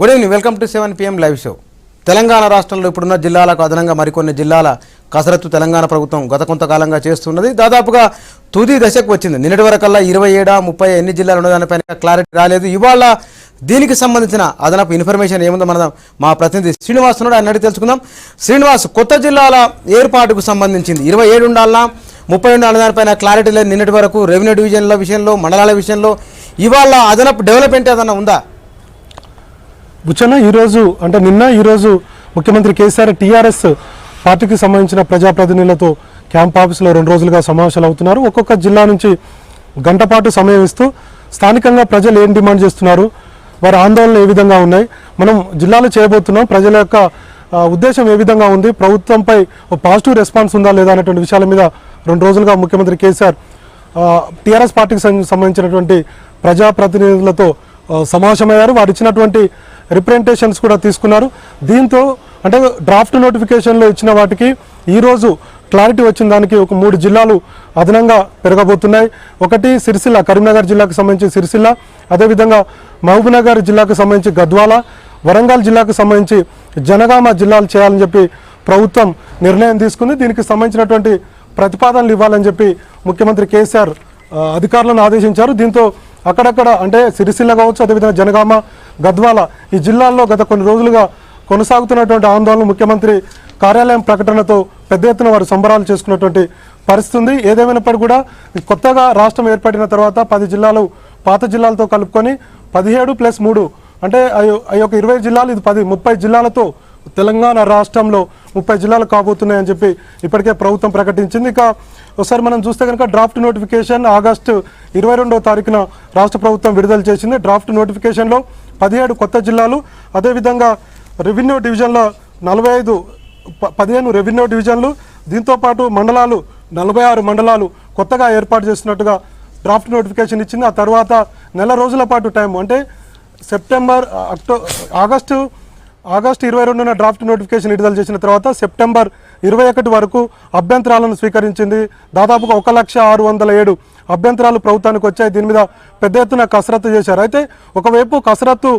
Good evening, welcome to 7 PM live show. Telangana రాష్ట్రంలో ఇప్పుడున్న జిల్లాలకు అదనంగా మరికొన్ని జిల్లాల కసరత్తు తెలంగాణ ప్రభుత్వం గత కొంతకాలంగా చేస్తున్నది. దాదాపుగా తుది దశకు వచ్చింది. నిన్నటి వరకల్లా 27, 30 ఎన్ని జిల్లాలు ఉన్నదానిపైన క్లారిటీ రాలేదు. ఇవాళ దీనికి సంబంధించిన అదనపు ఇన్ఫర్మేషన్ ఏముందో మనం మా ప్రతినిధి శ్రీనివాస్ ఉన్నాడు, ఆయన అడిగి తెలుసుకుందాం. శ్రీనివాస్, కొత్త జిల్లాల ఏర్పాటుకు సంబంధించింది 27 ఉండాలన్నా 30 ఉండాలన్న దానిపైన క్లారిటీ లేదు. నిన్నటి వరకు రెవెన్యూ డివిజన్ల విషయంలో, మండలాల విషయంలో ఇవాళ అదనపు డెవలప్మెంట్ ఏదన్నా ఉందా? బుచ్చన్న, ఈరోజు ముఖ్యమంత్రి కేసీఆర్ టీఆర్ఎస్ పార్టీకి సంబంధించిన ప్రజాప్రతినిధులతో క్యాంప్ ఆఫీసులో 2 రోజులుగా సమావేశాలు అవుతున్నారు. ఒక్కొక్క జిల్లా నుంచి గంట పాటు సమయం ఇస్తూ స్థానికంగా ప్రజలు ఏం డిమాండ్ చేస్తున్నారు, వారి ఆందోళనలు ఏ విధంగా ఉన్నాయి, మనం జిల్లాలో చేయబోతున్నాం, ప్రజల యొక్క ఉద్దేశం ఏ విధంగా ఉంది, ప్రభుత్వంపై పాజిటివ్ రెస్పాన్స్ ఉందా లేదా అనేటువంటి విషయాల మీద 2 రోజులుగా ముఖ్యమంత్రి కేసీఆర్ టీఆర్ఎస్ పార్టీకి సంబంధించినటువంటి ప్రజాప్రతినిధులతో సమావేశమయ్యారు. వారు ఇచ్చినటువంటి రిప్రజెంటేషన్స్ కూడా తీసుకున్నారు. దీంతో అంటే డ్రాఫ్ట్ నోటిఫికేషన్లో ఇచ్చిన వాటికి ఈరోజు క్లారిటీ వచ్చిన దానికి ఒక 3 జిల్లాలు అదనంగా పెరగబోతున్నాయి. ఒకటి సిరిసిల్ల, కరీంనగర్ జిల్లాకు సంబంధించి సిరిసిల్ల, అదేవిధంగా మహబూబ్నగర్ జిల్లాకు సంబంధించి గద్వాల, వరంగల్ జిల్లాకు సంబంధించి జనగామ జిల్లాలు చేయాలని చెప్పి ప్రభుత్వం నిర్ణయం తీసుకుంది. దీనికి సంబంధించినటువంటి ప్రతిపాదనలు ఇవ్వాలని చెప్పి ముఖ్యమంత్రి కేసీఆర్ అధికారులను ఆదేశించారు. దీంతో అక్కడక్కడ అంటే సిరిసిల్ల కావచ్చు, అదేవిధంగా జనగామ, గద్వాల ఈ జిల్లాల్లో గత కొన్ని రోజులుగా కొనసాగుతున్నటువంటి ఆందోళన ముఖ్యమంత్రి కార్యాలయం ప్రకటనతో పెద్ద ఎత్తున వారు సంబరాలు చేసుకున్నటువంటి పరిస్థితి ఉంది. ఏదేమైనప్పటికీ కూడా కొత్తగా రాష్ట్రం ఏర్పడిన తర్వాత 10 జిల్లాలు పాత జిల్లాలతో కలుపుకొని 17+3 అంటే ఆ యొక్క 20 జిల్లాలు, ఇది 30 జిల్లాలతో తెలంగాణ రాష్ట్రంలో 30 జిల్లాలు కాబోతున్నాయని చెప్పి ఇప్పటికే ప్రభుత్వం ప్రకటించింది. ఇక ఒకసారి మనం చూస్తే కనుక డ్రాఫ్ట్ నోటిఫికేషన్ ఆగస్టు 22వ తారీఖున రాష్ట్ర ప్రభుత్వం విడుదల చేసింది. డ్రాఫ్ట్ నోటిఫికేషన్లో 17 కొత్త జిల్లాలు, అదేవిధంగా రెవెన్యూ డివిజన్లో 15 రెవెన్యూ డివిజన్లు, దీంతోపాటు మండలాలు 46 మండలాలు కొత్తగా ఏర్పాటు చేసినట్టుగా డ్రాఫ్ట్ నోటిఫికేషన్ ఇచ్చింది. ఆ తర్వాత నెల రోజుల పాటు టైం అంటే ఆగస్టు 22న డ్రాఫ్ట్ నోటిఫికేషన్ విడుదల చేసిన తర్వాత సెప్టెంబర్ 21 వరకు అభ్యంతరాలను స్వీకరించింది. దాదాపుగా 1,06,107 అభ్యంతరాలు ప్రభుత్వానికి వచ్చాయి. దీని మీద పెద్ద ఎత్తున కసరత్తు చేశారు. అయితే ఒకవైపు కసరత్తు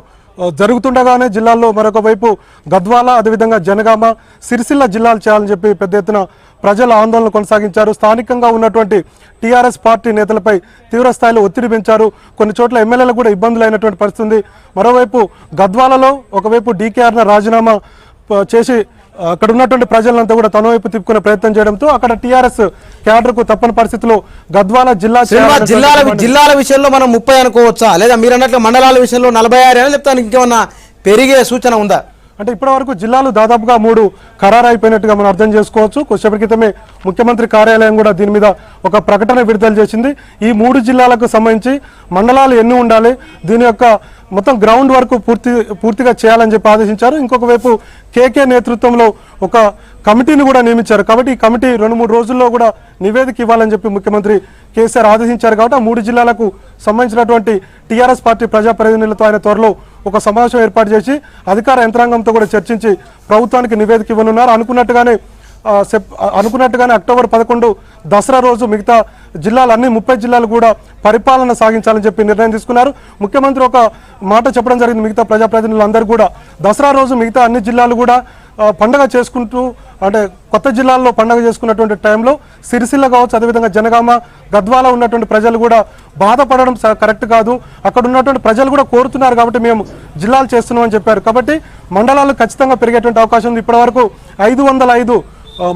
జరుగుతుండగానే జిల్లాల్లో మరొక వైపు గద్వాల, అదేవిధంగా జనగామ, సిరిసిల్ల జిల్లాలు చేయాలని చెప్పి పెద్ద ఎత్తున ప్రజల ఆందోళన కొనసాగించారు. స్థానికంగా ఉన్నటువంటి టీఆర్ఎస్ పార్టీ నేతలపై తీవ్ర స్థాయిలో ఒత్తిడి పెంచారు. కొన్ని చోట్ల ఎమ్మెల్యేలకు కూడా ఇబ్బందులు అయినటువంటి పరిస్థితి ఉంది. మరోవైపు గద్వాలలో ఒకవైపు డీకేఆర్ను రాజీనామా చేసి అక్కడ ఉన్నటువంటి ప్రజలంతా కూడా తన వైపు తిప్పుకునే ప్రయత్నం చేయడంతో అక్కడ టీఆర్ఎస్ క్యాడర్కు తప్పని పరిస్థితిలో గద్వాల జిల్లాల విషయంలో మనం 30 అనుకోవచ్చా, లేదా మీరు అన్నట్లు మండలాల విషయంలో 46 చెప్తాను, ఇంకేమన్నా పెరిగే సూచన ఉందా? అంటే ఇప్పటివరకు జిల్లాలు దాదాపుగా 3 ఖరారు అయిపోయినట్టుగా మనం అర్థం చేసుకోవచ్చు. కొద్దిసేపటి క్రితమే ముఖ్యమంత్రి కార్యాలయం కూడా దీని మీద ఒక ప్రకటన విడుదల చేసింది. ఈ 3 జిల్లాలకు సంబంధించి మండలాలు ఎన్ని ఉండాలి, దీని యొక్క మొత్తం గ్రౌండ్ వర్క్ పూర్తిగా చేయాలని చెప్పి ఆదేశించారు. ఇంకొక వైపు కేకే నేతృత్వంలో ఒక కమిటీని కూడా నియమించారు. కాబట్టి ఈ కమిటీ 2-3 రోజుల్లో కూడా నివేదిక ఇవ్వాలని చెప్పి ముఖ్యమంత్రి కేసీఆర్ ఆదేశించారు. కాబట్టి ఆ 3 జిల్లాలకు సంబంధించినటువంటి టీఆర్ఎస్ పార్టీ ప్రజాప్రతినిధులతో ఆయన త్వరలో ఒక సమావేశం ఏర్పాటు చేసి అధికార యంత్రాంగంతో కూడా చర్చించి ప్రభుత్వానికి నివేదిక ఇవ్వనున్నారు. అనుకున్నట్టుగానే అక్టోబర్ 11 దసరా రోజు మిగతా జిల్లాలన్నీ 30 జిల్లాలు కూడా పరిపాలన సాగించాలని చెప్పి నిర్ణయం తీసుకున్నారు. ముఖ్యమంత్రి ఒక మాట చెప్పడం జరిగింది. మిగతా ప్రజాప్రతినిధులందరూ కూడా దసరా రోజు మిగతా అన్ని జిల్లాలు కూడా పండగ చేసుకుంటూ అంటే కొత్త జిల్లాల్లో పండగ చేసుకున్నటువంటి టైంలో సిరిసిల్ల కావచ్చు, అదేవిధంగా జనగామ, గద్వాల ఉన్నటువంటి ప్రజలు కూడా బాధపడడం కరెక్ట్ కాదు, అక్కడ ఉన్నటువంటి ప్రజలు కూడా కోరుతున్నారు కాబట్టి మేము జిల్లాలు చేస్తున్నామని చెప్పారు. కాబట్టి మండలాలు ఖచ్చితంగా పెరిగేటువంటి అవకాశం ఉంది. ఇప్పటివరకు 505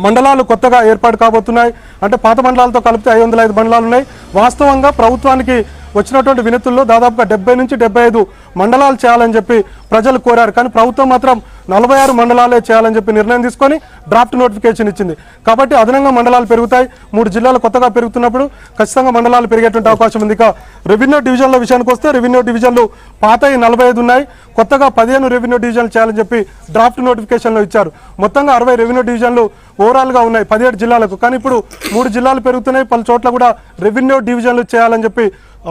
మండలాలు కొత్తగా ఏర్పాటు కాబోతున్నాయి. అంటే పాత మండలాలతో కలిపితే 505 మండలాలు ఉన్నాయి. వాస్తవంగా ప్రభుత్వానికి వచ్చినటువంటి వినతుల్లో దాదాపుగా 70 నుంచి 75 మండలాలు చేయాలని చెప్పి ప్రజలు కోరారు. కానీ ప్రభుత్వం మాత్రం 46 మండలాలే చేయాలని చెప్పి నిర్ణయం తీసుకొని డ్రాఫ్ట్ నోటిఫికేషన్ ఇచ్చింది. కాబట్టి అదనంగా మండలాలు పెరుగుతాయి. 3 జిల్లాలు కొత్తగా పెరుగుతున్నప్పుడు ఖచ్చితంగా మండలాలు పెరిగేటువంటి అవకాశం ఉంది. ఇక రెవెన్యూ డివిజన్ల విషయానికి వస్తే రెవెన్యూ డివిజన్లు పాతవి 45 ఉన్నాయి, కొత్తగా 15 రెవెన్యూ డివిజన్లు చేయాలని చెప్పి డ్రాఫ్ట్ నోటిఫికేషన్లో ఇచ్చారు. మొత్తంగా 60 రెవెన్యూ డివిజన్లు ఓవరాల్గా ఉన్నాయి 17 జిల్లాలకు. కానీ ఇప్పుడు 3 జిల్లాలు పెరుగుతున్నాయి. పలు చోట్ల కూడా రెవెన్యూ డివిజన్లు చేయాలని చెప్పి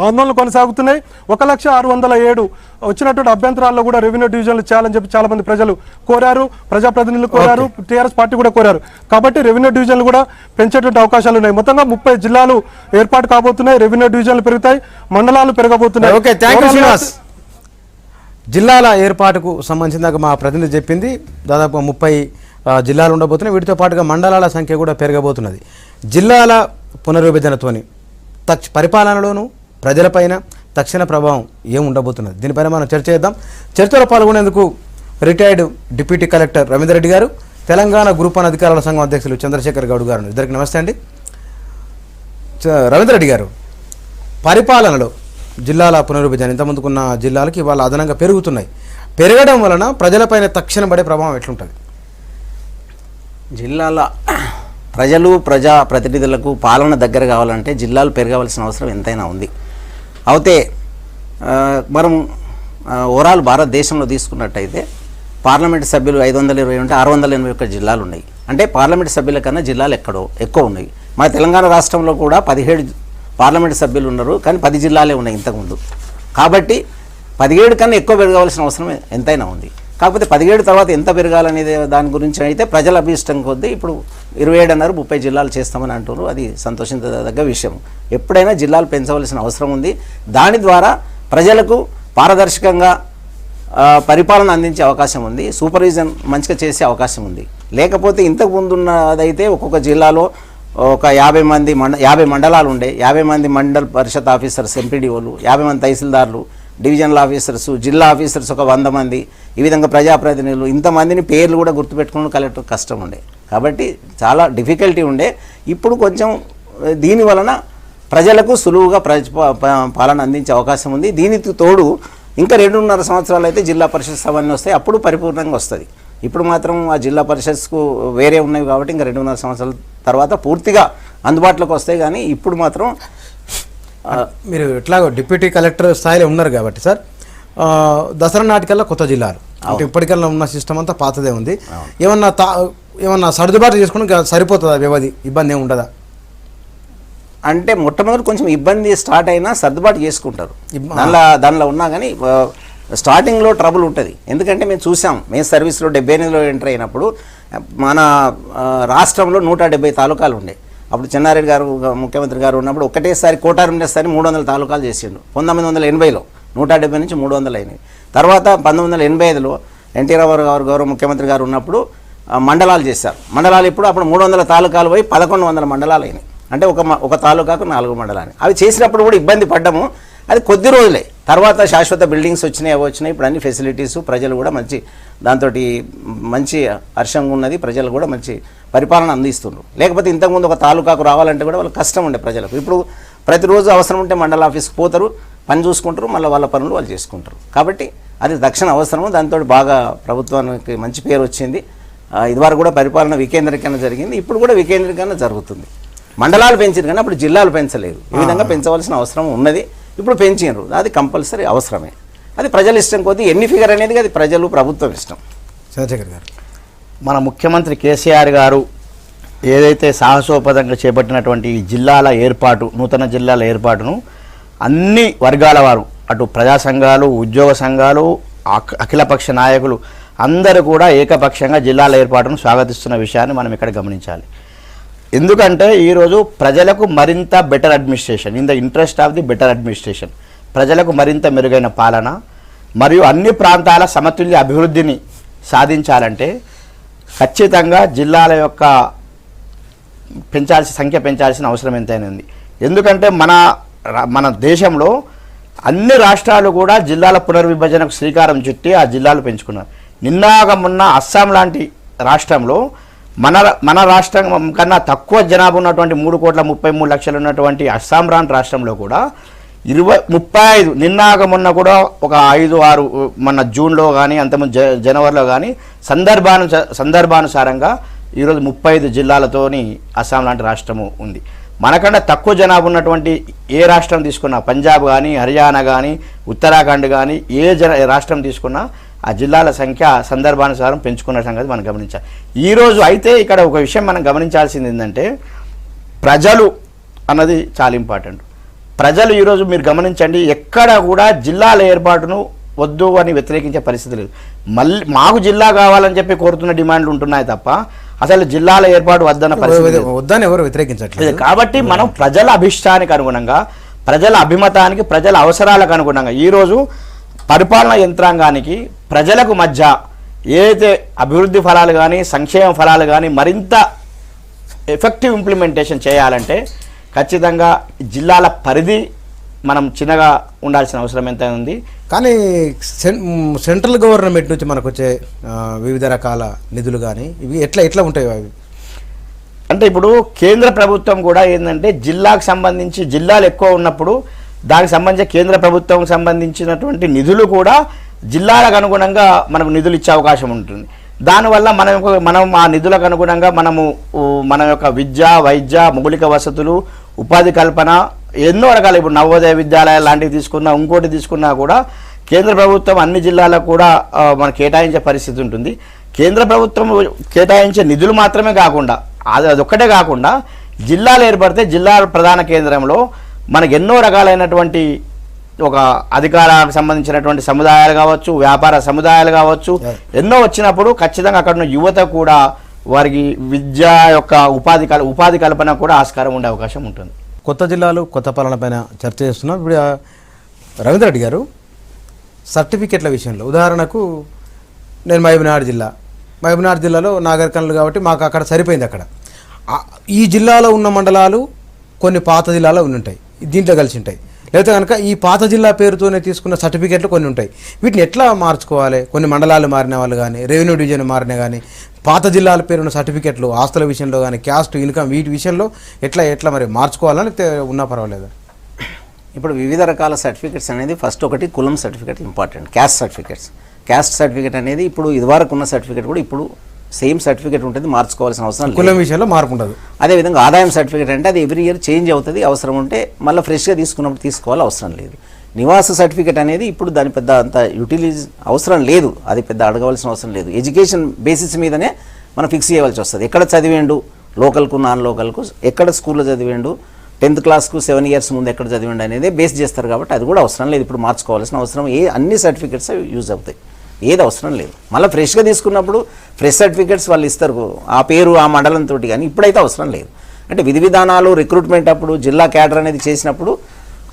ఆందోళనలు కొనసాగుతున్నాయి. 1,06,107 వచ్చినటువంటి అభ్యంతరాల్లో కూడా రెవెన్యూ డివిజన్లు చేయాలని చెప్పి చాలా మంది ప్రజలు కోరారు, ప్రజాప్రతినిధులు కోరారు, టీఆర్ఎస్ పార్టీ కూడా కోరారు. కాబట్టి రెవెన్యూ డివిజన్లు కూడా పెంచేటువంటి అవకాశాలు ఉన్నాయి. మొత్తంగా 30 జిల్లాలు ఏర్పాటు కాబోతున్నాయి, రెవెన్యూ డివిజన్లు పెరుగుతాయి, మండలాలు పెరగబోతున్నాయి. జిల్లాల ఏర్పాటుకు సంబంధించిన మా ప్రతినిధి చెప్పింది దాదాపు 30 జిల్లాలు ఉండబోతున్నాయి. వీటితో పాటుగా మండలాల సంఖ్య కూడా పెరగబోతున్నది. జిల్లాల పునర్విభజనతోని పరిపాలనలోనూ ప్రజలపైన తక్షణ ప్రభావం ఏం ఉండబోతున్నది, దీనిపైన మనం చర్చ చేద్దాం. చర్చలో పాల్గొనేందుకు retired deputy collector Ravinder Reddy గారు, తెలంగాణ గ్రూప్ వన్ అధికారుల సంఘం అధ్యక్షులు చంద్రశేఖర్ గౌడ్ గారు, ఇద్దరికి నమస్తే అండి. రవీందర్ రెడ్డి గారు, పరిపాలనలో జిల్లాల పునర్విభజన ఇంతకుముందుకున్న జిల్లాలకి ఇవాళ అదనంగా పెరుగుతున్నాయి. పెరగడం వలన ప్రజలపైన తక్షణ పడే ప్రభావం ఎట్లుంటుంది? జిల్లాల ప్రజా ప్రతినిధులకు పాలన దగ్గర కావాలంటే జిల్లాలు పెరగవలసిన అవసరం ఎంతైనా ఉంది. అయితే మనం ఓవరాల్ భారతదేశంలో తీసుకున్నట్టయితే పార్లమెంట్ సభ్యులు 520 ఉంటే 681 జిల్లాలు ఉన్నాయి. అంటే పార్లమెంట్ సభ్యుల కన్నా జిల్లాలు ఎక్కువ ఉన్నాయి. మన తెలంగాణ రాష్ట్రంలో కూడా 17 పార్లమెంట్ సభ్యులు ఉన్నారు, కానీ 10 జిల్లాలే ఉన్నాయి ఇంతకుముందు. కాబట్టి 17 కన్నా ఎక్కువ పెరగవలసిన అవసరం ఎంతైనా ఉంది. కాకపోతే 17 తర్వాత ఎంత పెరగాలనేది దాని గురించి అయితే ప్రజల అభిష్టం కొద్దీ ఇప్పుడు 27 అన్నారు, 30 జిల్లాలు చేస్తామని అంటున్నారు. అది సంతోషించదగ్గ విషయం. ఎప్పుడైనా జిల్లాలు పెంచవలసిన అవసరం ఉంది. దాని ద్వారా ప్రజలకు పారదర్శకంగా పరిపాలన అందించే అవకాశం ఉంది, సూపర్విజన్ మంచిగా చేసే అవకాశం ఉంది. లేకపోతే ఇంతకు ముందున్నదైతే ఒక్కొక్క జిల్లాలో ఒక 50 మండలాలు ఉండే, 50 మంది మండల్ పరిషత్ ఆఫీసర్స్ ఎంపీడీఓలు, 50 మంది తహసీల్దార్లు, డివిజనల్ ఆఫీసర్స్, జిల్లా ఆఫీసర్స్ ఒక 100 మంది, ఈ విధంగా ప్రజాప్రతినిధులు, ఇంతమందిని పేర్లు కూడా గుర్తుపెట్టుకోవడం కలెక్టర్ కష్టం ఉండే. కాబట్టి చాలా డిఫికల్టీ ఉండే. ఇప్పుడు కొంచెం దీని వలన ప్రజలకు సులువుగా పాలన అందించే అవకాశం ఉంది. దీనికి తోడు ఇంకా 2.5 సంవత్సరాలు అయితే జిల్లా పరిషత్ అవన్నీ వస్తాయి, అప్పుడు పరిపూర్ణంగా వస్తుంది. ఇప్పుడు మాత్రం ఆ జిల్లా పరిషత్కు వేరే ఉన్నవి కాబట్టి ఇంకా 2.5 సంవత్సరాల తర్వాత పూర్తిగా అందుబాటులోకి వస్తాయి. కానీ ఇప్పుడు మాత్రం మీరు ఎట్లాగో డిప్యూటీ కలెక్టర్ స్థాయిలో ఉన్నారు కాబట్టి సార్, దసరా నాటికల్లా కొత్త జిల్లాలు అంటే ఇప్పటికల్లా ఉన్న సిస్టమ్ అంతా పాతదే ఉంది. ఏమన్నా సర్దుబాటు చేసుకుని సరిపోతుందా? వ్యవధి ఇబ్బంది ఏమి ఉండదా? అంటే మొట్టమొదటి కొంచెం ఇబ్బంది స్టార్ట్ అయినా సర్దుబాటు చేసుకుంటారు. దానిలో ఉన్నా కానీ స్టార్టింగ్లో ట్రబుల్ ఉంటుంది. ఎందుకంటే మేము చూసాం, మేము సర్వీస్లో 78లో ఎంటర్ అయినప్పుడు మన రాష్ట్రంలో 170 తాలూకాలు ఉండే. అప్పుడు చెన్నారెడ్డి గారు ముఖ్యమంత్రి గారు ఉన్నప్పుడు ఒకటేసారి కోటారు ఉండేసరి 300 తాలూకాలు చేసిండు. 1980లో 170 నుంచి 300 అయినాయి. తర్వాత 1985లో ఎన్టీ రామారావు గారు గౌరవ ముఖ్యమంత్రి గారు ఉన్నప్పుడు మండలాలు చేశారు. మండలాలు అప్పుడు 300 తాలూకాలు పోయి 1100 మండలాలు అయినాయి. అంటే ఒక తాలూకాకు 4 మండలాలు. అవి చేసినప్పుడు కూడా ఇబ్బంది పడ్డాము. అది కొద్ది రోజులే. తర్వాత శాశ్వత బిల్డింగ్స్ వచ్చినాయి, ఇప్పుడు అన్ని ఫెసిలిటీస్, ప్రజలు కూడా దాంతో మంచి హర్షంగా ఉన్నది. ప్రజలు కూడా మంచి పరిపాలన అందిస్తున్నారు. లేకపోతే ఇంతకుముందు ఒక తాలూకాకు రావాలంటే కూడా వాళ్ళకి కష్టం ఉండే ప్రజలకు. ఇప్పుడు ప్రతిరోజు అవసరం ఉంటే మండల ఆఫీస్కి పోతారు, పని చూసుకుంటారు, మళ్ళీ వాళ్ళ పనులు వాళ్ళు చేసుకుంటారు. కాబట్టి అది తక్షణ అవసరము. దాంతో బాగా ప్రభుత్వానికి మంచి పేరు వచ్చింది. ఇదివరకు కూడా పరిపాలన వికేంద్రీకరణ జరిగింది, ఇప్పుడు కూడా వికేంద్రీకరణ జరుగుతుంది. మండలాలు పెంచారు కానీ అప్పుడు జిల్లాలు పెంచలేదు. ఈ విధంగా పెంచవలసిన అవసరం ఉన్నది. ఇప్పుడు పెంచారు, అది కంపల్సరీ అవసరమే. అది ప్రజల ఇష్టం కొద్దీ ఎన్ని ఫిగర్ అనేది అది ప్రజలు ప్రభుత్వం ఇష్టం. చంద్రశేఖర్ గారు, మన ముఖ్యమంత్రి కేసీఆర్ గారు ఏదైతే సాహసోపదంగా చేపట్టినటువంటి జిల్లాల ఏర్పాటు, నూతన జిల్లాల ఏర్పాటును అన్ని వర్గాల వారు, అటు ప్రజా సంఘాలు, ఉద్యోగ సంఘాలు, అఖిలపక్ష నాయకులు అందరూ కూడా ఏకపక్షంగా జిల్లాల ఏర్పాటును స్వాగతిస్తున్న విషయాన్ని మనం ఇక్కడ గమనించాలి. ఎందుకంటే ఈరోజు ప్రజలకు మరింత better administration, in the interest of the better administration, ప్రజలకు మరింత మెరుగైన పాలన మరియు అన్ని ప్రాంతాల సమతుల్య అభివృద్ధిని సాధించాలంటే ఖచ్చితంగా జిల్లాల యొక్క సంఖ్య పెంచాల్సిన అవసరం ఎంతైనా ఉంది. ఎందుకంటే మన దేశంలో అన్ని రాష్ట్రాలు కూడా జిల్లాల పునర్విభజనకు శ్రీకారం చుట్టి ఆ జిల్లాలు పెంచుకున్నారు. మొన్న అస్సాం లాంటి రాష్ట్రంలో మన రాష్ట్రం కన్నా తక్కువ జనాభా ఉన్నటువంటి 3,33,00,000 ఉన్నటువంటి అస్సాం రాష్ట్రంలో కూడా 35 మొన్న కూడా ఒక 5-6 మన జూన్లో కానీ అంతకుముందు జనవరిలో కానీ సందర్భానుసారంగా ఈరోజు 35 జిల్లాలతోని అస్సాం లాంటి రాష్ట్రము ఉంది. మనకన్నా తక్కువ జనాభా ఉన్నటువంటి ఏ రాష్ట్రం తీసుకున్నా, పంజాబ్ కానీ, హర్యానా కానీ, ఉత్తరాఖండ్ కానీ, రాష్ట్రం తీసుకున్నా ఆ జిల్లాల సంఖ్య సందర్భానుసారం పెంచుకున్న సంగతి మనం గమనించాలి. ఈరోజు అయితే ఇక్కడ ఒక విషయం మనం గమనించాల్సింది ఏంటంటే, ప్రజలు అన్నది చాలా ఇంపార్టెంట్. ప్రజలు ఈరోజు మీరు గమనించండి, ఎక్కడ కూడా జిల్లాల ఏర్పాటును వద్దు అని వ్యతిరేకించే పరిస్థితి లేదు. మళ్ళీ మాకు జిల్లా కావాలని చెప్పి కోరుతున్న డిమాండ్లు ఉంటున్నాయి తప్ప అసలు జిల్లాల ఏర్పాటు వద్దన్న పరిస్థితి వద్దని ఎవరు వ్యతిరేకించట్లేదు. కాబట్టి మనం ప్రజల అభిష్టానికి అనుగుణంగా, ప్రజల అభిమతానికి, ప్రజల అవసరాలకు అనుగుణంగా ఈరోజు పరిపాలనా యంత్రాంగానికి ప్రజలకు మధ్య ఏదైతే అభివృద్ధి ఫలాలు కానీ సంక్షేమ ఫలాలు కానీ మరింత ఎఫెక్టివ్ ఇంప్లిమెంటేషన్ చేయాలంటే ఖచ్చితంగా జిల్లాల పరిధి మనం చిన్నగా ఉండాల్సిన అవసరం ఎంత ఉంది. కానీ సెంట్రల్ గవర్నమెంట్ నుంచి మనకు వచ్చే వివిధ రకాల నిధులు కానీ ఇవి ఎట్లా ఉంటాయి అవి? అంటే ఇప్పుడు కేంద్ర ప్రభుత్వం కూడా ఏంటంటే జిల్లాకు సంబంధించి జిల్లాలు ఎక్కువ ఉన్నప్పుడు దానికి సంబంధించి కేంద్ర ప్రభుత్వం సంబంధించినటువంటి నిధులు కూడా జిల్లాలకు అనుగుణంగా మనకు నిధులు ఇచ్చే అవకాశం ఉంటుంది. దానివల్ల మనం ఆ నిధులకు అనుగుణంగా మన యొక్క విద్య, వైద్య, మౌలిక వసతులు, ఉపాధి కల్పన ఎన్నో రకాల ఇప్పుడు నవోదయ విద్యాలయాలు లాంటివి తీసుకున్నా, ఇంకోటి తీసుకున్నా కూడా కేంద్ర ప్రభుత్వం అన్ని జిల్లాలకు కూడా మనం కేటాయించే పరిస్థితి ఉంటుంది. కేంద్ర ప్రభుత్వం కేటాయించే నిధులు మాత్రమే కాకుండా అదొక్కటే కాకుండా జిల్లాలు ఏర్పడితే జిల్లా ప్రధాన కేంద్రంలో మనకు ఎన్నో రకాలైనటువంటి ఒక అధికారానికి సంబంధించినటువంటి సముదాయాలు కావచ్చు, వ్యాపార సముదాయాలు కావచ్చు, ఎన్నో వచ్చినప్పుడు ఖచ్చితంగా అక్కడ ఉన్న యువత కూడా వారికి విద్య యొక్క ఉపాధి కల్పన కూడా ఆస్కారం ఉండే అవకాశం ఉంటుంది. కొత్త జిల్లాలు కొత్త పాలన పైన చర్చ చేస్తున్నాం. ఇప్పుడు రవీంద్ర రెడ్డి గారు, సర్టిఫికెట్ల విషయంలో ఉదాహరణకు నేను మహబూబ్నగర్ జిల్లాలో నాగరికర్నూలు కాబట్టి మాకు అక్కడ సరిపోయింది. అక్కడ ఈ జిల్లాలో ఉన్న మండలాలు కొన్ని పాత జిల్లాలో ఉంటాయి, దీంట్లో కలిసి ఉంటాయి. లేకపోతే కనుక ఈ పాత జిల్లా పేరుతోనే తీసుకున్న సర్టిఫికెట్లు కొన్ని ఉంటాయి. వీటిని ఎట్లా మార్చుకోవాలి? కొన్ని మండలాలు మారిన వాళ్ళు కానీ, రెవెన్యూ డివిజన్ మారిన కానీ, పాత జిల్లాల పేరున్న సర్టిఫికెట్లు ఆస్తుల విషయంలో కానీ, క్యాస్ట్, ఇన్కమ్ వీటి విషయంలో ఎట్లా మరి మార్చుకోవాలని ఉన్నా పర్వాలేదా? ఇప్పుడు వివిధ రకాల సర్టిఫికెట్స్ అనేది ఫస్ట్ ఒకటి కులం సర్టిఫికెట్ ఇంపార్టెంట్. క్యాస్ట్ సర్టిఫికెట్ అనేది ఇప్పుడు ఇదివరకు ఉన్న సర్టిఫికెట్ కూడా ఇప్పుడు సేమ్ సర్టిఫికెట్ ఉంటుంది, మార్చుకోవాల్సిన అవసరం. కులం విషయంలో మార్పు ఉండదు. అదేవిధంగా ఆదాయం సర్టిఫికెట్ అంటే అది ఎవ్రీ ఇయర్ చేంజ్ అవుతుంది, అవసరం ఉంటే మళ్ళీ ఫ్రెష్గా తీసుకున్నప్పుడు తీసుకోవాలి, అవసరం లేదు. నివాస సర్టిఫికెట్ అనేది ఇప్పుడు దాని పెద్ద అంత యూటిలైజ్ అవసరం లేదు, అది పెద్ద అడగవలసిన అవసరం లేదు. ఎడ్యుకేషన్ బేసిస్ మీదనే మనం ఫిక్స్ చేయవలసి వస్తుంది. ఎక్కడ చదివేండు, లోకల్కు నాన్ లోకల్కు, ఎక్కడ స్కూల్లో చదివేండు, 10th క్లాస్కు 7 years ముందు ఎక్కడ చదివేండు అనేది బేస్ చేస్తారు. కాబట్టి అది కూడా అవసరం లేదు ఇప్పుడు మార్చుకోవాల్సిన అవసరం. అన్ని సర్టిఫికెట్స్ యూజ్ అవుతాయి, ఏది అవసరం లేదు. మళ్ళీ ఫ్రెష్గా తీసుకున్నప్పుడు ఫ్రెష్ సర్టిఫికెట్స్ వాళ్ళు ఇస్తారు, ఆ పేరు ఆ మండలంతో. కానీ ఇప్పుడైతే అవసరం లేదు. అంటే విధి విధానాలు రిక్రూట్మెంట్ అప్పుడు జిల్లా క్యాడర్ అనేది చేసినప్పుడు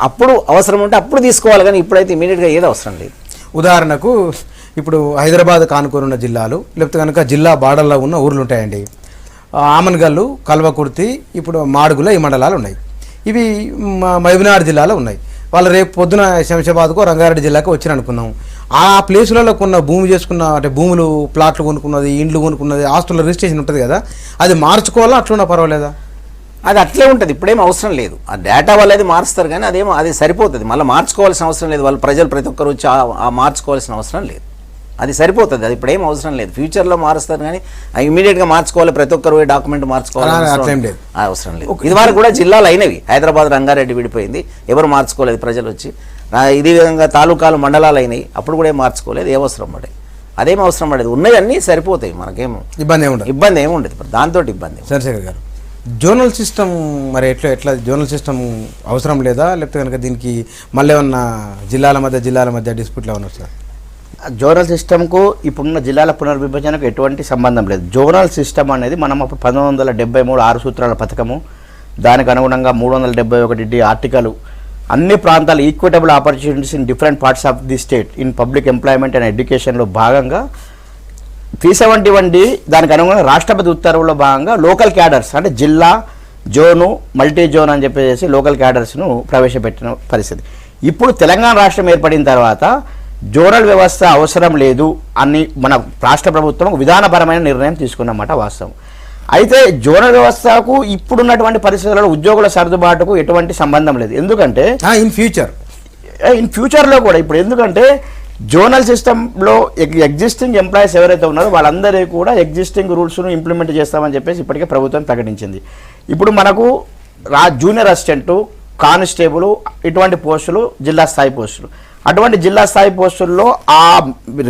అప్పుడు అవసరం ఉంటే అప్పుడు తీసుకోవాలి, కానీ ఇప్పుడైతే ఇమీడియట్గా ఏది అవసరం లేదు. ఉదాహరణకు ఇప్పుడు హైదరాబాద్ కానుకోనున్న జిల్లాలు, లేకపోతే కనుక జిల్లా బార్డర్లో ఉన్న ఊర్లు ఉంటాయండి. ఆమన్గల్లు, కల్వకుర్తి, ఇప్పుడు మాడుగుల ఈ మండలాలు ఉన్నాయి. ఇవి మహబూబ్నగర్ జిల్లాలో ఉన్నాయి. వాళ్ళు రేపు పొద్దున శంషాబాద్కో రంగారెడ్డి జిల్లాకు వచ్చి అనుకున్నాం. ఆ ప్లేసులలో కొన్న భూమి చేసుకున్న అంటే భూములు, ప్లాట్లు కొనుక్కున్నది, ఇండ్లు కొనుక్కున్నది, ఆస్తుల రిజిస్ట్రేషన్ ఉంటుంది కదా, అది మార్చుకోవాలా అట్లున్నా పర్వాలేదా? అది అట్లే ఉంటుంది, ఇప్పుడేం అవసరం లేదు. ఆ డేటా వాళ్ళు అది మారుస్తారు, కానీ అది సరిపోతుంది. మళ్ళీ మార్చుకోవాల్సిన అవసరం లేదు. వాళ్ళు ప్రజలు ప్రతి ఒక్కరు వచ్చి మార్చుకోవాల్సిన అవసరం లేదు, అది సరిపోతుంది. అది ఇప్పుడేం అవసరం లేదు. ఫ్యూచర్లో మారుస్తారు, కానీ ఇమీడియట్గా మార్చుకోవాలి, ప్రతి ఒక్కరు డాక్యుమెంట్ మార్చుకోవాలి అవసరం లేదు. ఇది వరకు కూడా జిల్లాలు అయినవి. హైదరాబాద్, రంగారెడ్డి విడిపోయింది, ఎవరు మార్చుకోలేదు, ప్రజలు వచ్చి. ఇదే విధంగా తాలూకాలు, మండలాలు అయినాయి, అప్పుడు కూడా ఏం మార్చుకోలేదు, ఏ అవసరం పడేది, అదేం అవసరం పడేది. ఉన్నవి అన్నీ సరిపోతాయి, మనకేమో ఇబ్బంది ఏముండదు దాంతో. ఇబ్బంది చంద్రశేఖర్ గారు, జోనల్ సిస్టమ్ మరి ఎట్లా జోనల్ సిస్టమ్ అవసరం లేదా? లేకపోతే కనుక దీనికి మళ్ళీ ఏమన్నా జిల్లాల మధ్య డిస్ప్యూట్లు ఏమన్నా వస్తాయి? జోనల్ సిస్టమ్కు ఇప్పుడున్న జిల్లాల పునర్విభజనకు ఎటువంటి సంబంధం లేదు. జోనల్ సిస్టమ్ అనేది మనం అప్పుడు 1973 6 సూత్రాల పథకము, దానికి అనుగుణంగా 371D ఆర్టికల్, అన్ని ప్రాంతాలు equitable opportunities in different parts of the state in public employment and ఎడ్యుకేషన్లో భాగంగా 371D దానికి అనుగుణంగా రాష్ట్రపతి ఉత్తర్వుల్లో భాగంగా లోకల్ క్యాడర్స్ అంటే జిల్లా, జోను, మల్టీ జోన్ అని చెప్పేసి లోకల్ క్యాడర్స్ను ప్రవేశపెట్టిన పరిస్థితి. ఇప్పుడు తెలంగాణ రాష్ట్రం ఏర్పడిన తర్వాత జోనల్ వ్యవస్థ అవసరం లేదు అని మన రాష్ట్ర ప్రభుత్వం విధానపరమైన నిర్ణయం తీసుకున్నమాట వాస్తవం. అయితే జోనల్ వ్యవస్థకు ఇప్పుడున్నటువంటి పరిస్థితులలో ఉద్యోగుల సర్దుబాటుకు ఎటువంటి సంబంధం లేదు. ఎందుకంటే ఇన్ ఫ్యూచర్లో కూడా ఇప్పుడు ఎందుకంటే జోనల్ సిస్టంలో ఎగ్జిస్టింగ్ ఎంప్లాయీస్ ఎవరైతే ఉన్నారో వాళ్ళందరికీ కూడా ఎగ్జిస్టింగ్ రూల్స్ను ఇంప్లిమెంట్ చేస్తామని చెప్పేసి ఇప్పటికే ప్రభుత్వం ప్రకటించింది. ఇప్పుడు మనకు జూనియర్ అసిస్టెంటు, కానిస్టేబుల్ ఇటువంటి పోస్టులు జిల్లా స్థాయి పోస్టులు. అటువంటి జిల్లా స్థాయి పోస్టుల్లో ఆ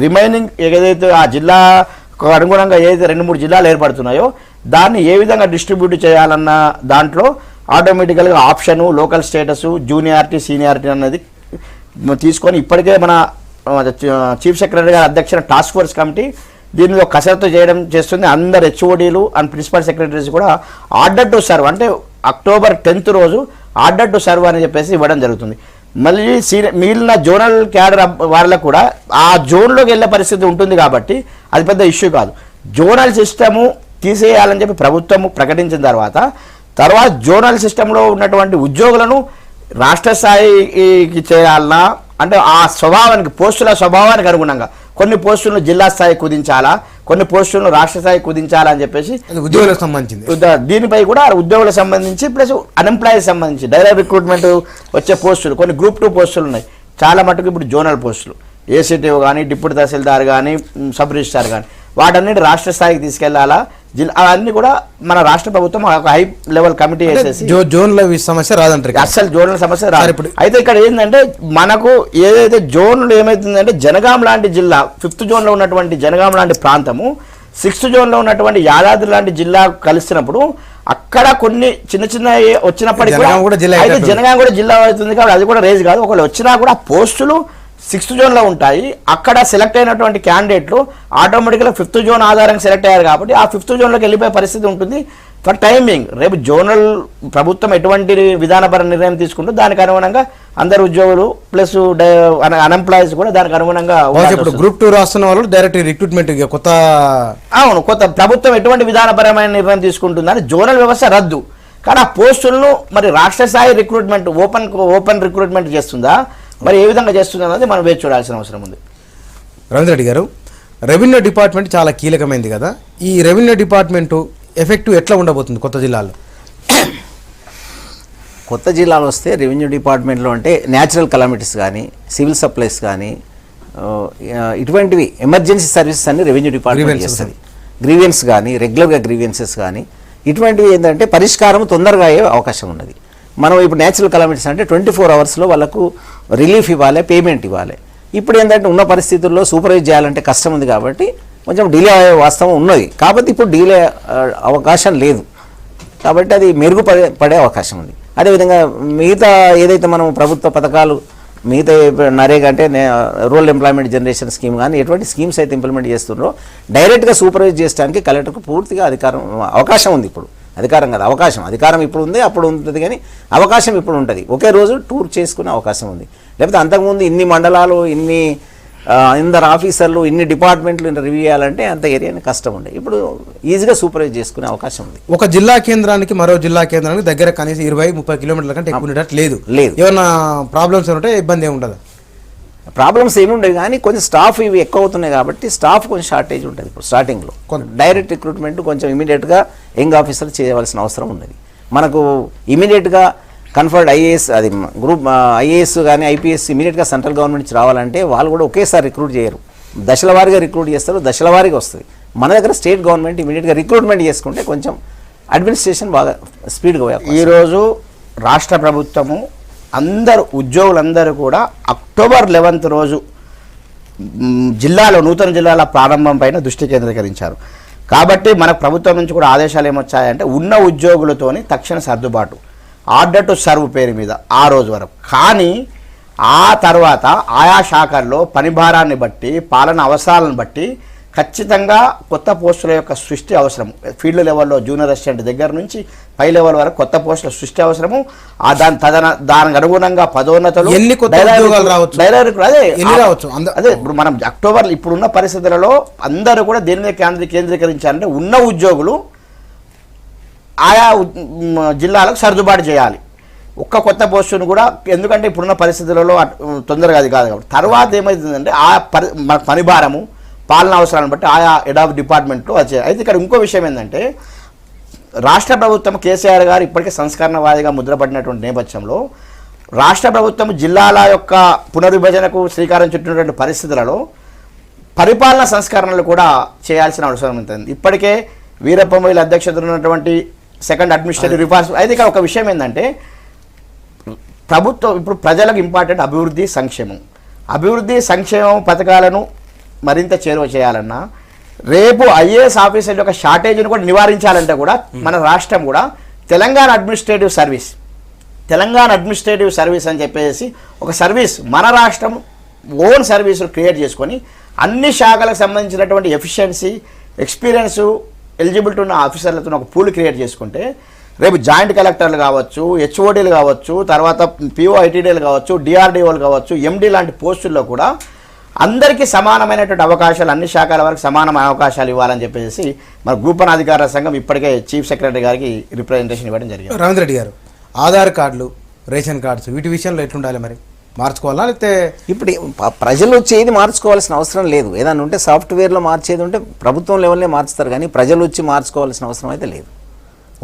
రిమైనింగ్ ఏదైతే ఆ జిల్లాకు అనుగుణంగా ఏదైతే 2-3 జిల్లాలు ఏర్పడుతున్నాయో దాన్ని ఏ విధంగా డిస్ట్రిబ్యూట్ చేయాలన్న దాంట్లో ఆటోమేటికల్గా option, local status, juniority, seniority అనేది తీసుకొని ఇప్పటికే మన చీఫ్ సెక్రటరీ గారి అధ్యక్షన టాస్క్ ఫోర్స్ కమిటీ దీని మీద కసరత్తు చేస్తుంది. అందరు హెచ్ఓడీలు అండ్ ప్రిన్సిపల్ సెక్రటరీస్ కూడా ఆర్డర్ టు సర్వ్ అంటే October 10th రోజు ఆర్డర్ టు సర్వ్ అని చెప్పేసి ఇవ్వడం జరుగుతుంది. మళ్ళీ మిగిలిన జోనల్ క్యాడర్ వాళ్ళకు కూడా ఆ జోన్లోకి వెళ్ళే పరిస్థితి ఉంటుంది కాబట్టి అది పెద్ద ఇష్యూ కాదు. జోనల్ సిస్టము తీసేయాలని చెప్పి ప్రభుత్వము ప్రకటించిన తర్వాత జోనల్ సిస్టంలో ఉన్నటువంటి ఉద్యోగులను రాష్ట్ర స్థాయికి చేయాలన్నా అంటే ఆ స్వభావానికి పోస్టుల స్వభావానికి అనుగుణంగా కొన్ని పోస్టులను జిల్లా స్థాయి కుదించాలా, కొన్ని పోస్టులను రాష్ట్ర స్థాయి కుదించాలా అని చెప్పేసి ఉద్యోగులకు సంబంధించింది. దీనిపై కూడా ఉద్యోగులకు సంబంధించి ప్లస్ అన్ఎంప్లాయీస్ సంబంధించి డైరెక్ట్ రిక్రూట్మెంట్ వచ్చే పోస్టులు కొన్ని గ్రూప్ 2 పోస్టులు ఉన్నాయి. చాలా మటుకు ఇప్పుడు జోనల్ పోస్టులు ఏసీటీఓ కానీ డిప్యూటీ తహసీల్దార్ కానీ సబ్ రిజిస్ట్రార్ కానీ వాటన్నిటి రాష్ట్ర స్థాయికి తీసుకెళ్లాలా. అవన్నీ కూడా మన రాష్ట్ర ప్రభుత్వం ఒక హై లెవెల్ కమిటీ వేసేసి జోన్ల సమస్య రాదంటారు. అసలు జోన్ల సమస్య రాదు. అయితే ఇక్కడ ఏంటంటే మనకు ఏదైతే జోన్లు ఏమైతుందంటే జనగాం లాంటి జిల్లా 5th జోన్లో ఉన్నటువంటి జనగాం లాంటి ప్రాంతము 6th జోన్లో ఉన్నటువంటి యాదాద్రి లాంటి జిల్లా కలిసినప్పుడు అక్కడ కొన్ని చిన్న వచ్చినప్పటికీ అయితే జనగాం కూడా జిల్లా అవుతుంది కాబట్టి అది కూడా రేజ్ కాదు. ఒకవేళ వచ్చినా కూడా పోస్టులు 6th జోన్లో ఉంటాయి. అక్కడ సెలెక్ట్ అయినటువంటి క్యాండిడేట్లు ఆటోమేటిక్గా 5th జోన్ ఆధారంగా సెలెక్ట్ అయ్యారు కాబట్టి ఆ 5th జోన్లోకి వెళ్ళిపోయే పరిస్థితి ఉంటుంది. ఫర్ టైమింగ్ రేపు జోనల్ ప్రభుత్వం ఎటువంటి విధానపర నిర్ణయం తీసుకుంటూ దానికి అనుగుణంగా అందరు ఉద్యోగులు ప్లస్ అన్ఎంప్లాయీస్ కూడా దానికి అనుగుణంగా ఇప్పుడు గ్రూప్ 2 రాస్తున్న వాళ్ళు డైరెక్ట్ రిక్రూట్మెంట్ కొత్త ప్రభుత్వం ఎటువంటి విధానపరమైన నిర్ణయం తీసుకుంటుందని జోనల్ వ్యవస్థ రద్దు. కానీ ఆ పోస్టులను మరి రాష్ట్ర స్థాయి రిక్రూట్మెంట్ ఓపెన్ రిక్రూట్మెంట్ చేస్తుందా మరి ఏ విధంగా చేస్తుంది అన్నది మనం వేచి చూడాల్సిన అవసరం ఉంది. రవీంద్ర రెడ్డి గారు, రెవెన్యూ డిపార్ట్మెంట్ చాలా కీలకమైనది కదా, ఈ రెవెన్యూ డిపార్ట్మెంటు ఎఫెక్టివ్ ఎట్లా ఉండబోతుంది కొత్త జిల్లాలో? కొత్త జిల్లాలో వస్తే రెవెన్యూ డిపార్ట్మెంట్లో అంటే న్యాచురల్ కలామిటీస్ కానీ సివిల్ సప్లైస్ కానీ ఇటువంటివి ఎమర్జెన్సీ సర్వీసెస్ అన్ని రెవెన్యూ డిపార్ట్మెంట్ చేస్తుంది. గ్రీవియన్స్ కానీ రెగ్యులర్గా గ్రీవియన్సెస్ కానీ ఇటువంటివి ఏంటంటే పరిష్కారం తొందరగా అయ్యే అవకాశం ఉన్నది. మనం ఇప్పుడు న్యాచురల్ కలామిటీస్ అంటే 24 అవర్స్లో వాళ్ళకు రిలీఫ్ ఇవ్వాలి, పేమెంట్ ఇవ్వాలి. ఇప్పుడు ఏంటంటే ఉన్న పరిస్థితుల్లో సూపర్వైజ్ చేయాలంటే కష్టం ఉంది కాబట్టి కొంచెం డిలే అయ్యే వాస్తవం ఉన్నది. కాబట్టి ఇప్పుడు డిలే అవకాశం లేదు కాబట్టి అది మెరుగుపడే అవకాశం ఉంది. అదేవిధంగా మిగతా ఏదైతే మనం ప్రభుత్వ పథకాలు మిగతా నరేగా అంటే రూరల్ ఎంప్లాయ్మెంట్ జనరేషన్ స్కీమ్ కానీ ఎటువంటి స్కీమ్స్ అయితే ఇంప్లిమెంట్ చేస్తున్నారో డైరెక్ట్గా సూపర్వైజ్ చేయడానికి కలెక్టర్కు పూర్తిగా అవకాశం ఉంది. ఇప్పుడు అధికారం కదా, అధికారం ఇప్పుడు ఉంది, అప్పుడు ఉంటుంది కానీ అవకాశం ఇప్పుడు ఉంటుంది. ఒకే రోజు టూర్ చేసుకునే అవకాశం ఉంది. లేకపోతే అంతకుముందు ఇన్ని మండలాలు ఇన్ని ఇందరు ఆఫీసర్లు ఇన్ని డిపార్ట్మెంట్లు రివ్యూ చేయాలంటే అంత ఏరియాని కష్టం ఉండే. ఇప్పుడు ఈజీగా సూపర్వైజ్ చేసుకునే అవకాశం ఉంది. ఒక జిల్లా కేంద్రానికి మరో జిల్లా కేంద్రానికి దగ్గర కనీసం 20-30 కిలోమీటర్ల కంటే ఎక్కువ ఉండేటట్టు లేదు. ఏమన్నా ప్రాబ్లమ్స్ ఉంటే ఇబ్బంది ఏమి ఉండదు. ప్రాబ్లమ్స్ ఏమి ఉండవు కానీ కొంచెం స్టాఫ్ ఇవి ఎక్కువ అవుతున్నాయి కాబట్టి స్టాఫ్ కొంచెం షార్టేజ్ ఉంటుంది. ఇప్పుడు స్టార్టింగ్లో డైరెక్ట్ రిక్రూట్మెంట్ కొంచెం ఇమీడియట్గా యంగ్ ఆఫీసర్ చేయవలసిన అవసరం ఉన్నది. మనకు ఇమీడియట్గా కన్ఫర్డ్ ఐఏఎస్ అది గ్రూప్ ఐఏఎస్ కానీ ఐపీఎస్ ఇమీడియట్గా సెంట్రల్ గవర్నమెంట్ నుంచి రావాలంటే వాళ్ళు కూడా ఒకేసారి రిక్రూట్ చేయరు, దశల వారీగా రిక్రూట్ చేస్తారు, దశల వారీగా వస్తుంది. మన దగ్గర స్టేట్ గవర్నమెంట్ ఇమీడియట్గా రిక్రూట్మెంట్ చేసుకుంటే కొంచెం అడ్మినిస్ట్రేషన్ బాగా స్పీడ్గా పోయారు. ఈరోజు రాష్ట్ర ప్రభుత్వము అందరు ఉద్యోగులందరూ కూడా అక్టోబర్ 11th రోజు జిల్లాలో నూతన జిల్లాల ప్రారంభం పైన దృష్టి కేంద్రీకరించారు. కాబట్టి మన ప్రభుత్వం నుంచి కూడా ఆదేశాలు ఏమొచ్చాయంటే ఉన్న ఉద్యోగులతోని తక్షణ సర్దుబాటు ఆర్డర్ టు సర్వ్ పేరు మీద ఆ రోజు వరకు. కానీ ఆ తర్వాత ఆయా శాఖల్లో పనిభారాన్ని బట్టి పాలన అవసరాలను బట్టి ఖచ్చితంగా కొత్త పోస్టుల యొక్క సృష్టి అవసరం. ఫీల్డ్ లెవెల్లో జూనియర్ అసిస్టెంట్ దగ్గర నుంచి పై లెవెల్ వరకు కొత్త పోస్టుల సృష్టి అవసరము. దానికి అనుగుణంగా పదోన్నతులు అదే ఇప్పుడు మనం అక్టోబర్ ఇప్పుడున్న పరిస్థితులలో అందరూ కూడా దేని మీద కేంద్రీకరించాలంటే ఉన్న ఉద్యోగులు ఆయా జిల్లాలకు సర్దుబాటు చేయాలి. ఒక్క కొత్త పోస్టును కూడా ఎందుకంటే ఇప్పుడున్న పరిస్థితులలో తొందరగా అది కాదు కాబట్టి తర్వాత ఏమవుతుందంటే మన పనిభారము పాలనా అవసరాలను బట్టి ఆయా హెడ్ ఆఫ్ డిపార్ట్మెంట్లో వచ్చాయి. అయితే ఇక్కడ ఇంకో విషయం ఏంటంటే రాష్ట్ర ప్రభుత్వం కేసీఆర్ గారు ఇప్పటికే సంస్కరణవాదిగా ముద్రపడినటువంటి నేపథ్యంలో రాష్ట్ర ప్రభుత్వం జిల్లాల యొక్క పునర్విభజనకు శ్రీకారం చుట్టినటువంటి పరిస్థితులలో పరిపాలనా సంస్కరణలు కూడా చేయాల్సిన అవసరం ఉంటుంది. ఇప్పటికే వీరప్ప మొయిల్ అధ్యక్షతన ఉన్నటువంటి సెకండ్ అడ్మినిస్ట్రేటివ్ రిఫార్మ్స్. అయితే ఇక్కడ ఒక విషయం ఏంటంటే ప్రభుత్వం ఇప్పుడు ప్రజలకు ఇంపార్టెంట్ అభివృద్ధి సంక్షేమం పథకాలను మరింత చేరువ చేయాలన్నా రేపు ఐఏఎస్ ఆఫీసర్ల యొక్క షార్టేజ్ను కూడా నివారించాలంటే కూడా మన రాష్ట్రం కూడా తెలంగాణ అడ్మినిస్ట్రేటివ్ సర్వీస్ అని చెప్పేసి ఒక సర్వీస్ మన రాష్ట్రం ఓన్ సర్వీసులు క్రియేట్ చేసుకొని అన్ని శాఖలకు సంబంధించినటువంటి ఎఫిషియన్సీ ఎక్స్పీరియన్సు ఎలిజిబిలిటీ ఉన్న ఆఫీసర్లతో ఒక పూల్ క్రియేట్ చేసుకుంటే రేపు జాయింట్ కలెక్టర్లు కావచ్చు, హెచ్ఓడీలు కావచ్చు, తర్వాత పిఓఐటీడీలు కావచ్చు, డిఆర్డీఓలు కావచ్చు, ఎండి లాంటి పోస్టుల్లో కూడా అందరికీ సమానమైనటువంటి అవకాశాలు, అన్ని శాఖల వరకు సమానమైన అవకాశాలు ఇవ్వాలని చెప్పేసి మన గ్రూప్ వన్ అధికారుల సంఘం ఇప్పటికే చీఫ్ సెక్రటరీ గారికి రిప్రజెంటేషన్ ఇవ్వడం జరిగింది. రవీంద్ర రెడ్డి గారు, ఆధార్ కార్డులు, రేషన్ కార్డ్స్ వీటి విషయంలో ఎట్లుండాలి మరి? మార్చుకోవాలా లేకపోతే ఇప్పుడు ప్రజలు వచ్చి ఏది మార్చుకోవాల్సిన అవసరం లేదు. ఏదైనా ఉంటే సాఫ్ట్వేర్లో మార్చేది ఉంటే ప్రభుత్వం లెవెల్నే మార్చుతారు, కానీ ప్రజలు వచ్చి మార్చుకోవాల్సిన అవసరం అయితే లేదు.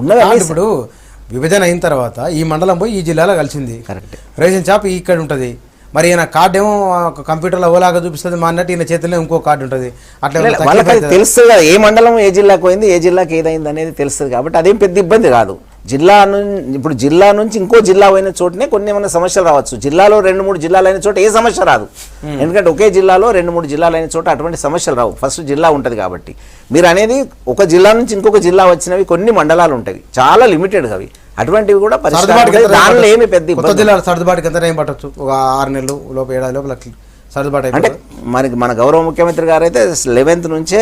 ఉన్నది ఇప్పుడు విభజన అయిన తర్వాత ఈ మండలం పోయి ఈ జిల్లాలో కలిసింది, కరెక్ట్. రేషన్ షాప్ ఇక్కడ ఉంటుంది, మరి ఈయన కార్డు ఏమో కంప్యూటర్లో ఓలాగా చూపిస్తుంది, మా అన్నట్టు ఈయన చేతిలో ఇంకో కార్డు ఉంటుంది. అట్లా వాళ్ళకి అది తెలుస్తుంది కదా, ఏ మండలం ఏ జిల్లాకు పోయింది, ఏ జిల్లాకి ఏదైంది అనేది తెలుస్తుంది. కాబట్టి అదేం పెద్ద ఇబ్బంది కాదు. ఇప్పుడు జిల్లా నుంచి ఇంకో జిల్లా అయిన చోటనే కొన్ని ఏమైనా సమస్యలు రావచ్చు. జిల్లాలో 2-3 జిల్లాలు అయిన చోట ఏ సమస్య రాదు. ఎందుకంటే ఒకే జిల్లాలో 2-3 జిల్లాలు అయిన చోట అటువంటి సమస్యలు రావు. ఫస్ట్ జిల్లా ఉంటుంది కాబట్టి. మీరు అనేది ఒక జిల్లా నుంచి ఇంకొక జిల్లా వచ్చినవి కొన్ని మండలాలు ఉంటాయి, చాలా లిమిటెడ్ అవి. అటువంటివి కూడా దానిలో ఏమి పెద్ద కొత్త జిల్లాలో సర్దుబాటుకి ఎంత టైం పట్టచ్చు? ఒక 6 నెలలు లోపు 7 లోపల సర్దుబాటు అంటే మన గౌరవ ముఖ్యమంత్రి గారు అయితే 11th నుంచే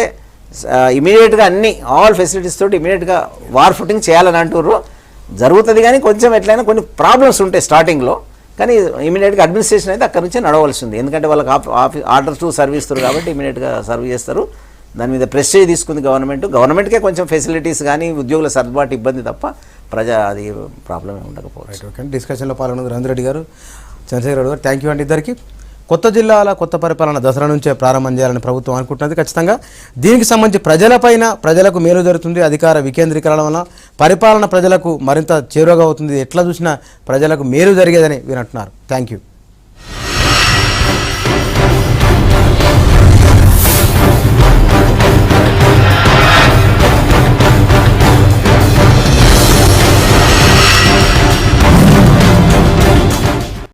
ఇమీడియట్గా అన్ని ఆల్ ఫెసిలిటీస్ తోటి ఇమీడియట్గా వార్ ఫుటింగ్ చేయాలని అంటుర్రు. జరుగుతుంది, కానీ కొంచెం ఎట్లయినా కొన్ని ప్రాబ్లమ్స్ ఉంటాయి స్టార్టింగ్లో, కానీ ఇమీడియట్గా అడ్మినిస్ట్రేషన్ అయితే అక్కడి నుంచే నడవలసి ఉంది. ఎందుకంటే వాళ్ళకి ఆర్డర్ టు సర్వీస్ ఇస్తారు కాబట్టి ఇమీడియట్గా సర్వ్ చేస్తారు. దాని మీద ప్రెస్టేజ్ తీసుకుంది గవర్నమెంట్కే కొంచెం ఫెసిలిటీస్ కానీ ఉద్యోగుల సర్దుబాటు ఇబ్బంది తప్ప అది ప్రాబ్లం ఉండకపోవచ్చు. ఓకే, డిస్కషన్లో పాల్గొన్నది రవీంద్ర రెడ్డి గారు, చంద్రశేఖర్ గారు, థ్యాంక్ యూ అండి ఇద్దరికి. కొత్త జిల్లాల కొత్త పరిపాలన దసరా నుంచే ప్రారంభం చేయాలని ప్రభుత్వం అనుకుంటున్నది. ఖచ్చితంగా దీనికి సంబంధించి ప్రజలకు మేలు జరుగుతుంది. అధికార వికేంద్రీకరణ వల్ల పరిపాలన ప్రజలకు మరింత చేరువగా అవుతుంది. ఎట్లా చూసినా ప్రజలకు మేలు జరిగేదని వీరు అంటున్నారు. Thank you.